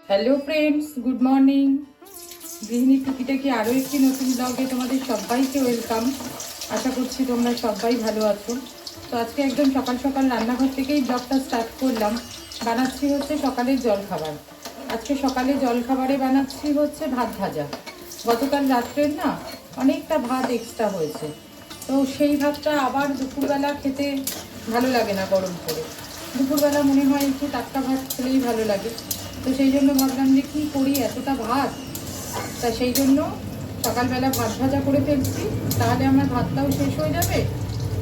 Hello friends, good morning. গৃহিণী টুকিটাকি আরও একটি নতুন ব্লগে তোমাদের সবাইকে ওয়েলকাম। আশা করছি তোমরা সবাই ভালো আছো। তো আজকে একদম সকাল সকাল রান্নাঘর থেকেই ব্লগটা স্টার্ট করলাম। বানাচ্ছি হচ্ছে সকালের জলখাবার। আজকে সকালে জলখাবারে বানাচ্ছি হচ্ছে ভাত ভাজা। গতকাল রাত্রের না অনেকটা ভাত এক্সট্রা হয়েছে, তো সেই ভাতটা আবার দুপুরবেলা খেতে ভালো লাগে না গরম করে। দুপুরবেলা মনে হয় একটু টাটকা ভাত খেলেই ভালো লাগে। তো সেই জন্য ভাবলাম যে কী করি, এতটা ভাত। তা সেই জন্য সকালবেলা ভাত ভাজা করে ফেলছি, তাহলে আমার ভাতটাও শেষ হয়ে যাবে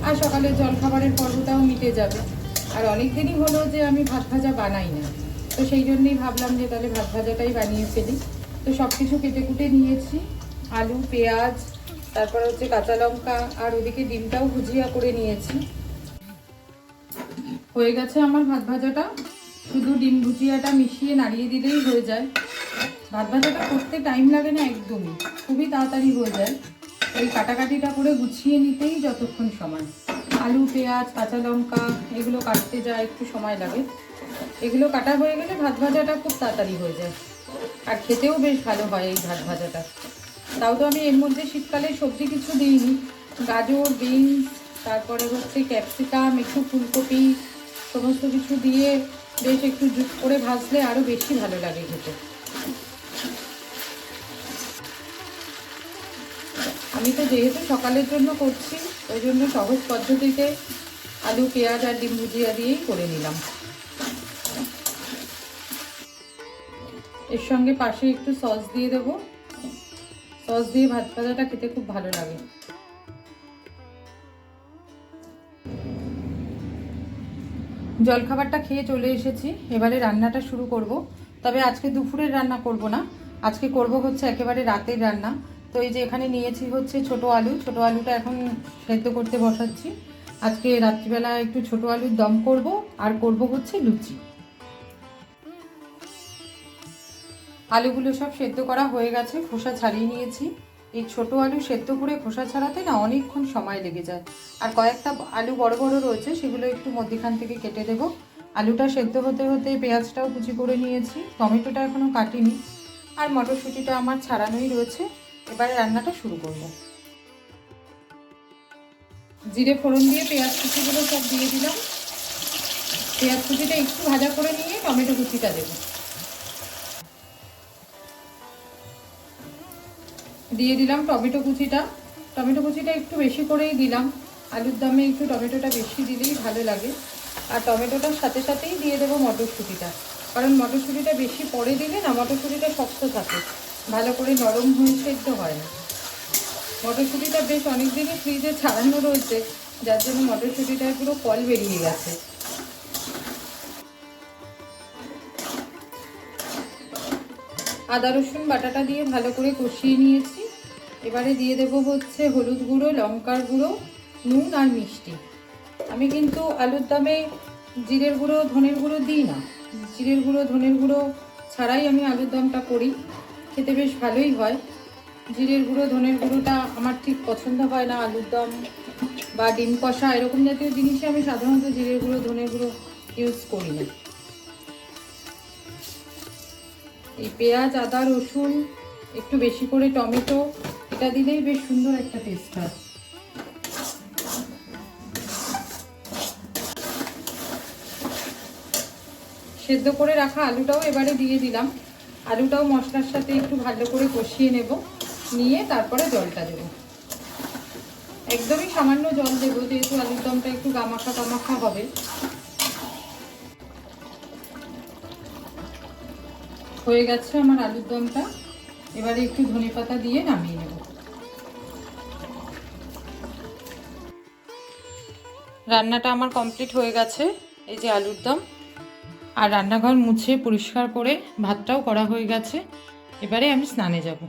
আর সকালের জলখাবারের পর্বটাও মিটে যাবে। আর অনেক দিনই হলো যে আমি ভাত ভাজা বানাই না, তো সেই জন্যই ভাবলাম যে তাহলে ভাত ভাজাটাই বানিয়ে ফেলি। তো সব কিছু কেটে কুটে নিয়েছি, আলু, পেঁয়াজ, তারপর হচ্ছে কাঁচা লঙ্কা, আর ওদিকে ডিমটাও ভুজিয়া করে নিয়েছি। হয়ে গেছে আমার ভাত ভাজাটা, শুধু ডিম ভুজিয়াটা মিশিয়ে নাড়িয়ে দিলেই হয়ে যায়। ভাত ভাজাটা করতে টাইম লাগে না একদমই, খুবই তাড়াতাড়ি হয়ে যায়। এই কাটাকাটিটা করে গুছিয়ে নিতেই যতক্ষণ সময়। আলু, পেঁয়াজ, কাঁচা লঙ্কা এগুলো কাটতে যায় একটু সময় লাগে। এগুলো কাটা হয়ে গেলে ভাত ভাজাটা খুব তাড়াতাড়ি হয়ে যায়, আর খেতেও বেশ ভালো হয় এই ভাত ভাজাটা। তাও তো আমি এর মধ্যে শীতকালে সবজি কিছু দিইনি। গাজর, বিনস, তারপরে হচ্ছে ক্যাপসিকাম, একটু ফুলকপি, সমস্ত কিছু দিয়ে বেশ একটু জুট করে ভাজলে আরও বেশি ভালো লাগে খেতে। আমি তো যেহেতু সকালের জন্য করছি, ওই জন্য সহজ পদ্ধতিতে আলু, পেঁয়াজ আর ডিম ভুজিয়া দিয়েই করে নিলাম। এর সঙ্গে পাশে একটু সস দিয়ে দেবো। সস দিয়ে ভাত ভাজাটা খেতে খুব ভালো লাগে। জলখাবারটা খেয়ে চলে এসেছি, এবারে রান্নাটা শুরু করব। তবে আজকে দুপুরের রান্না করব না, আজকে করব হচ্ছে একেবারে রাতের রান্না। তো এই যে এখানে নিয়েছি হচ্ছে ছোট আলু, ছোট আলুটা এখন সেদ্ধ করতে বসাচ্ছি। আজকে রাত্রিবেলা একটু ছোট আলুর দম করব, আর করব হচ্ছে লুচি। আলুগুলো সব সেদ্ধ করা হয়ে গেছে, খোসা ছাড়িয়ে নিয়েছি। এই ছোট আলু সেদ্ধ করে খোসা ছাড়াতে না অনেকক্ষণ সময় লেগে যায়। আর কয়েকটা আলু বড় বড় রয়েছে, সেগুলো একটু মধ্যখান থেকে কেটে দেবো। আলুটা সেদ্ধ হতে হতে পেঁয়াজটাও কুচি করে নিয়েছি, টমেটোটা এখনও কাটিনি, আর মটরশুঁটিটা আমার ছাড়ানোই রয়েছে। এবারে রান্নাটা শুরু করব। জিরে ফোড়ন দিয়ে পেঁয়াজ কুচিগুলো সব দিয়ে দিলাম। পেঁয়াজ কুচিটা একটু ভাজা করে নিয়ে টমেটো কুচিটা দেবো। দিয়ে দিলাম টমেটো কুচিটা। টমেটো কুচিটা একটু বেশি করেই দিলাম, আলুর দমে একটু টমেটোটা বেশি দিলেই ভালো লাগে। আর টমেটোটার সাথে সাথেই দিয়ে দেবো মটরশুঁটিটা, কারণ মটরশুঁটিটা বেশি পরে দিলে না মটরশুঁটিটা শক্ত থাকে, ভালো করে নরম হয়ে সেদ্ধ হয় না। মটরশুঁটিটা বেশ অনেক দিনই ফ্রিজে ছাড়ানো রয়েছে, যার জন্য মটরশুঁটিটার পুরো কল বেরিয়ে গেছে। আদা রসুন বাটাটা দিয়ে ভালো করে কষিয়ে নিয়েছি। এবারে দিয়ে দেবো হচ্ছে হলুদ গুঁড়ো, লঙ্কার গুঁড়ো, নুন আর মিষ্টি। আমি কিন্তু আলুর দমে জিরের গুঁড়ো, ধনের গুঁড়ো দিই না। জিরের গুঁড়ো, ধনের গুঁড়ো ছাড়াই আমি আলুর দমটা করি, খেতে বেশ ভালোই হয়। জিরের গুঁড়ো, ধনের গুঁড়োটা আমার ঠিক পছন্দ হয় না আলুর দম বা ডিম কষা এরকম জাতীয় জিনিসে আমি সাধারণত জিরের গুঁড়ো, ধনের গুঁড়ো ইউজ করি না। এই পেঁয়াজ, আদা, রসুন, একটু বেশি করে টমেটো, এটা দিলেই বেশ সুন্দর একটা টেস্ট হয়। সেদ্ধ করে রাখা আলুটাও এবারে দিয়ে দিলাম। আলুটাও মশলার সাথে একটু ভালো করে কষিয়ে নেব, নিয়ে তারপরে জলটা দেব। একদমই সামান্য জল দেবো, যেহেতু আলুর দমটা একটু গামাখা গামাখা হবে। হয়ে গেছে আমার আলুর দমটা, এবারে একটু ধনেপাতা দিয়ে নামিয়ে নেব। রান্নাটা আমার কমপ্লিট হয়ে গেছে, এই যে আলুর দম। আর রান্নাঘর মুছে পরিষ্কার করে ভাতটাও করা হয়ে গেছে। এবারে আমি স্নানে যাব।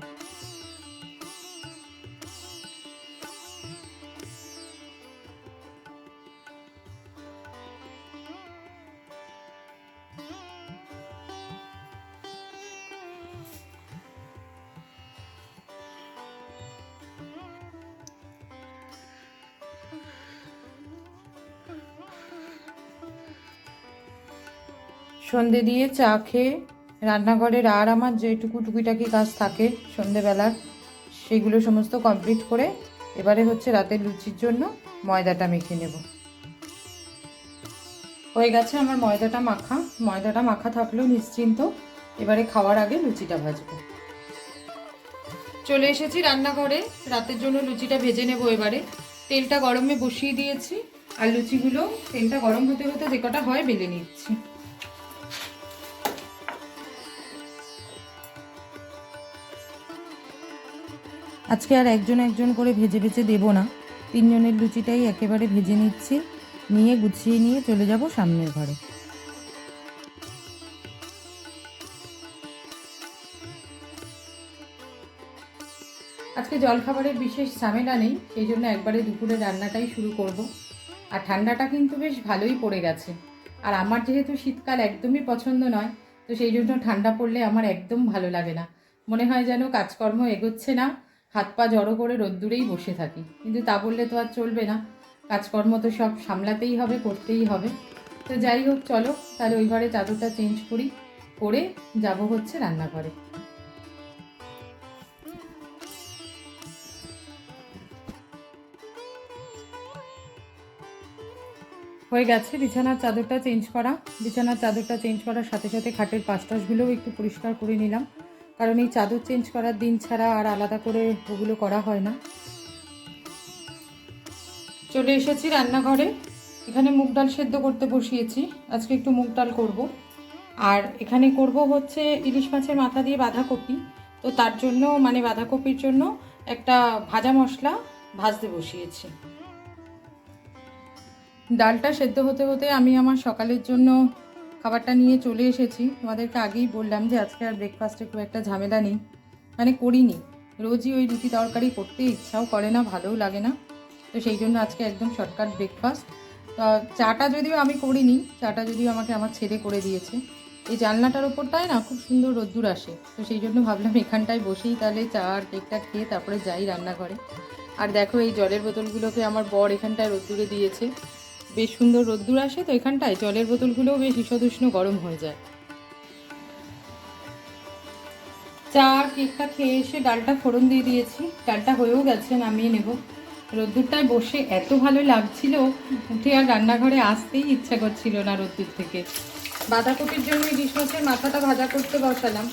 সন্ধে দিয়ে চা খেয়ে রান্নাঘরের আর আমার যেটুকু টুকিটাকি কাজ থাকে সন্ধেবেলার সেগুলো সমস্ত কমপ্লিট করে এবারে হচ্ছে রাতের লুচির জন্য ময়দাটা মেখে নেব। হয়ে গেছে আমার ময়দাটা মাখা থাকলেও নিশ্চিন্ত। এবারে খাওয়ার আগে লুচিটা ভাজবো। চলে এসেছি রান্নাঘরে, রাতের জন্য লুচিটা ভেজে নেব। এবারে তেলটা গরমে বসিয়ে দিয়েছি, আর লুচিগুলো তেলটা গরম হতে হতে যে কটা হয় বেলে নিচ্ছি। আজকে আর একজন একজন করে ভেজে ভেজে দেবো না, 3 জনের লুচিটাই একেবারে ভেজে নিচ্ছি, নিয়ে গুছিয়ে নিয়ে চলে যাব সামনের ঘরে। আজকে জলখাবারের বিশেষ ঝামেলা নেই, সেই জন্য একবারে দুপুরে রান্নাটাই শুরু করব। আর ঠান্ডাটা কিন্তু বেশ ভালোই পড়ে গেছে, আর আমার যেহেতু শীতকাল একদমই পছন্দ নয়, তো সেই জন্য ঠান্ডা পড়লে আমার একদম ভালো লাগে না। মনে হয় যেন কাজকর্ম এগোচ্ছে না, হাত পা জড়ো করে রোদ্দুরেই বসে থাকি। কিন্তু তা বললে তো আর চলবে না, কাজকর্ম তো সব সামলাতেই হবে, করতেই হবে। তো যাই হোক, চলো তাহলে ওই ঘরে চাদরটা চেঞ্জ করি, করে যাব হচ্ছে রান্নাঘরে। হয়ে গেছে বিছানার চাদরটা চেঞ্জ করার সাথে সাথে খাটের পাশটাশগুলোও একটু পরিষ্কার করে নিলাম, কারণ এই চাদর চেঞ্জ করার দিন ছাড়া আর আলাদা করে ওগুলো করা হয় না। চলে এসেছি রান্নাঘরে, এখানে মুগ ডাল সেদ্ধ করতে বসিয়েছি। আজকে একটু মুগ ডাল করব, আর এখানে করব হচ্ছে ইলিশ মাছের মাথা দিয়ে বাঁধাকপি। তো তার জন্য মানে বাঁধাকপির জন্য একটা ভাজা মশলা ভাজতে বসিয়েছি। ডালটা সেদ্ধ হতে হতে আমি আমার সকালের জন্য খাবারটা নিয়ে চলে এসেছি। তোমাদেরকে আগেই বললাম যে আজকে আর ব্রেকফাস্টে খুব একটা ঝামেলা নেই, মানে করিনি। রোজই ওই রুটি তরকারি করতে ইচ্ছাও করে না, ভালোও লাগে না, তো সেই জন্য আজকে একদম শর্টকাট ব্রেকফাস্ট। তো চাটা যদিও আমি করিনি, চাটা যদিও আমাকে আমার ছেলে করে দিয়েছে। এই জানলাটার ওপরটায় না খুব সুন্দর রোদ্দুর আসে, তো সেই জন্য ভাবলাম এখানটায় বসেই তাহলে চা আর কেকটা খেয়ে তারপরে যাই রান্নাঘরে। আর দেখো এই জলের বোতলগুলোকে আমার বর এখানটায় রোদ্দুরে দিয়েছে, বেশ সুন্দর রোদ্দুর আসে, তো এখানটায় জলের বোতলগুলোও বেশ ঈষদুষ্ণ গরম হয়ে যায়। চা আর কেকটা খেয়ে এসে ডালটা ফোড়ন দিয়ে দিয়েছি, ডালটা হয়েও গেছে, নামিয়ে নেব। রোদ্দুরটায় বসে এত ভালো লাগছিল, উঠে আর রান্নাঘরে আসতেই ইচ্ছা করছিল না রোদ্দুর থেকে। বাঁধাকপির জন্য ইলিশ মাছের মাথাটা ভাজা করতে বসালাম।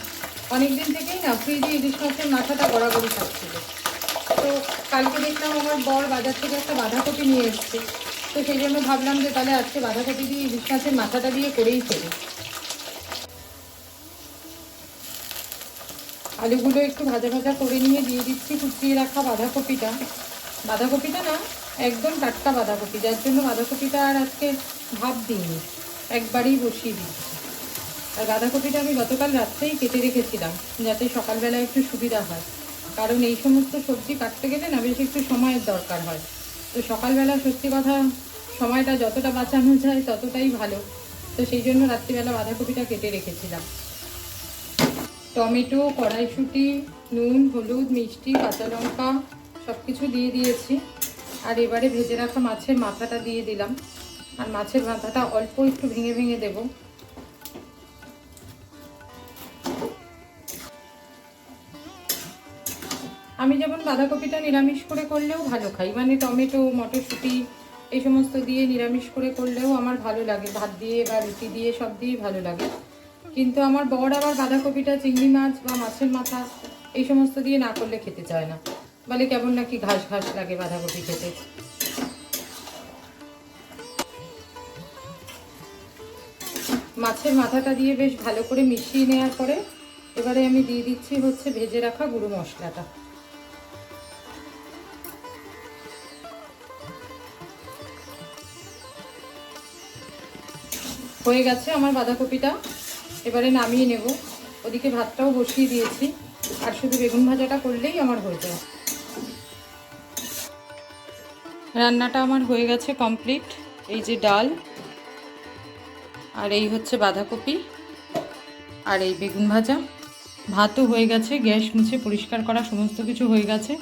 অনেকদিন থেকেই না ফ্রিজে ইলিশ মাছের মাথাটা গড়াগড়ি থাকছিল, তো কালকে দেখলাম আমার বর বাজার থেকে একটা বাঁধাকপি নিয়ে এসছে, তো সেই জন্য ভাবলাম যে তাহলে আজকে বাঁধাকপি দিয়ে ইলিশ মাছের মাথাটা দিয়ে করেই ফেলি। আলুগুলো একটু ভাজা ভাজা করে নিয়ে দিয়ে দিচ্ছি কুচিয়ে রাখা বাঁধাকপিটা। বাঁধাকপিটা না একদম টাটকা বাঁধাকপি, যার জন্য বাঁধাকপিটা আর আজকে ভাপ দিইনি, একবারেই বসিয়ে দিচ্ছি। আর বাঁধাকপিটা আমি গতকাল রাত্রেই কেটে রেখেছিলাম, যাতে সকালবেলা একটু সুবিধা হয়, কারণ এই সমস্ত সবজি কাটতে গেলে না বেশ একটু সময়ের দরকার হয়। তো সকালবেলা সত্যি কথা সময়টা যতটা বাঁচানো যায় ততটাই ভালো, তো সেই জন্য রাত্রিবেলা বাঁধাকপিটা কেটে রেখেছিলাম। টমেটো, কড়াইশুঁটি, নুন, হলুদ, মিষ্টি, কাঁচা লঙ্কা সব কিছু দিয়ে দিয়েছি। আর এবারে ভেজে রাখা মাছের মাথাটা দিয়ে দিলাম, আর মাছের মাথাটা অল্প একটু ভেঙে ভেঙে দেব। আমি যেমন বাঁধাকপিটা নিরামিষ করে করলেও ভালো খাই, মানে টমেটো, মটরশুঁটি এই সমস্ত দিয়ে নিরামিষ করে করলেও আমার ভালো লাগে, ভাত দিয়ে বা রুটি দিয়ে সব দিয়েই ভালো লাগে। কিন্তু আমার বর আবার বাঁধাকপিটা চিংড়ি মাছ বা মাছের মাথা এই সমস্ত দিয়ে না করলে খেতে চায় না, বলে কেমন নাকি ঘাস ঘাস লাগে বাঁধাকপি খেতে। মাছের মাথাটা দিয়ে বেশ ভালো করে মিশিয়ে নেওয়ার পরে এবারে আমি দিয়ে দিচ্ছি হচ্ছে ভেজে রাখা গুঁড়ো মশলাটা। হয়ে গেছে আমার বাঁধাকপিটা, এবারে নামিয়ে নেব। ওদিকে ভাতটাও বসিয়ে দিয়েছি, আর শুধু বেগুন ভাজাটা করলেই আমার হয়ে যায়। রান্নাটা আমার হয়ে গেছে কমপ্লিট। এই যে ডাল, আর এই হচ্ছে বাঁধাকপি, আর এই বেগুন ভাজা, ভাতও হয়ে গেছে, গ্যাস মুছে পরিষ্কার করা সমস্ত কিছু হয়ে গেছে।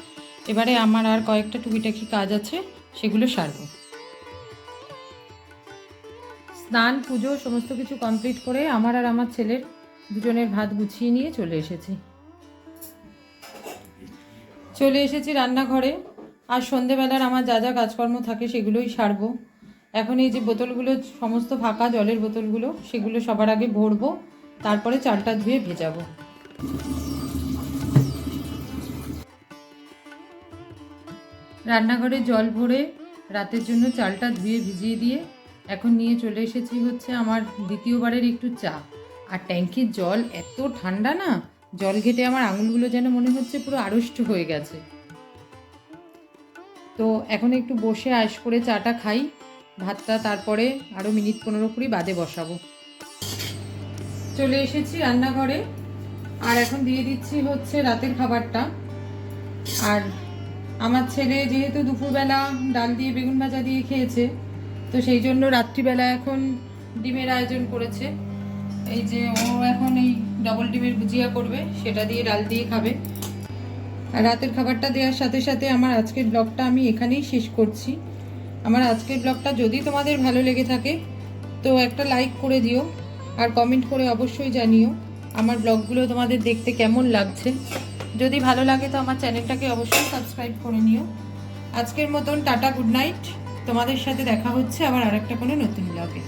এবারে আমার আর কয়েকটা টুকিটাকি কাজ আছে, সেগুলো সারবো। স্নান পুজো সমস্ত কিছু কমপ্লিট করে আমার আর আমার ছেলের দুজনের ভাত গুছিয়ে নিয়ে চলে এসেছি রান্নাঘরে। আর সন্ধেবেলার আমার যা যা কাজকর্ম থাকে সেগুলোই সারবো। এখন এই যে বোতলগুলো সমস্ত ফাঁকা, জলের বোতলগুলো, সেগুলো সবার আগে ভরবো, তারপরে চালটা ধুয়ে ভেজাবো। রান্নাঘরে জল ভরে রাতের জন্য চালটা ধুয়ে ভিজিয়ে দিয়ে এখন নিয়ে চলে এসেছি হচ্ছে আমার দ্বিতীয়বারের একটু চা। আর ট্যাঙ্কির জল এত ঠান্ডা না, জল ঘেটে আমার আঙুলগুলো যেন মনে হচ্ছে পুরো আড়ষ্ট হয়ে গেছে। তো এখন একটু বসে আয়েশ করে চাটা খাই, ভাতটা তারপরে আরও মিনিট 15-20 বাদে বসাবো। চলে এসেছি রান্নাঘরে, আর এখন দিয়ে দিচ্ছি হচ্ছে রাতের খাবারটা। আর আমার ছেলে যেহেতু দুপুরবেলা ডাল দিয়ে বেগুন ভাজা দিয়ে খেয়েছে, তো সেই জন্য রাত্রিবেলা এখন ডিমের আয়োজন করেছে। এই যে ও এখন এই ডবল ডিমের ভুজিয়া করবে, সেটা দিয়ে ডাল দিয়ে খাবে। আর রাতের খাবারটা দেওয়ার সাথে সাথে আমার আজকের ব্লগটা আমি এখানেই শেষ করছি। আমার আজকের ব্লগটা যদি তোমাদের ভালো লেগে থাকে তো একটা লাইক করে দিও, আর কমেন্ট করে অবশ্যই জানিও আমার ব্লগগুলো তোমাদের দেখতে কেমন লাগছে। যদি ভালো লাগে তো আমার চ্যানেলটাকে অবশ্যই সাবস্ক্রাইব করে নিও। আজকের মতন টাটা, গুড নাইট। তোমাদের সাথে দেখা হচ্ছে আবার আরেকটা কোনো নতুন ব্লগে।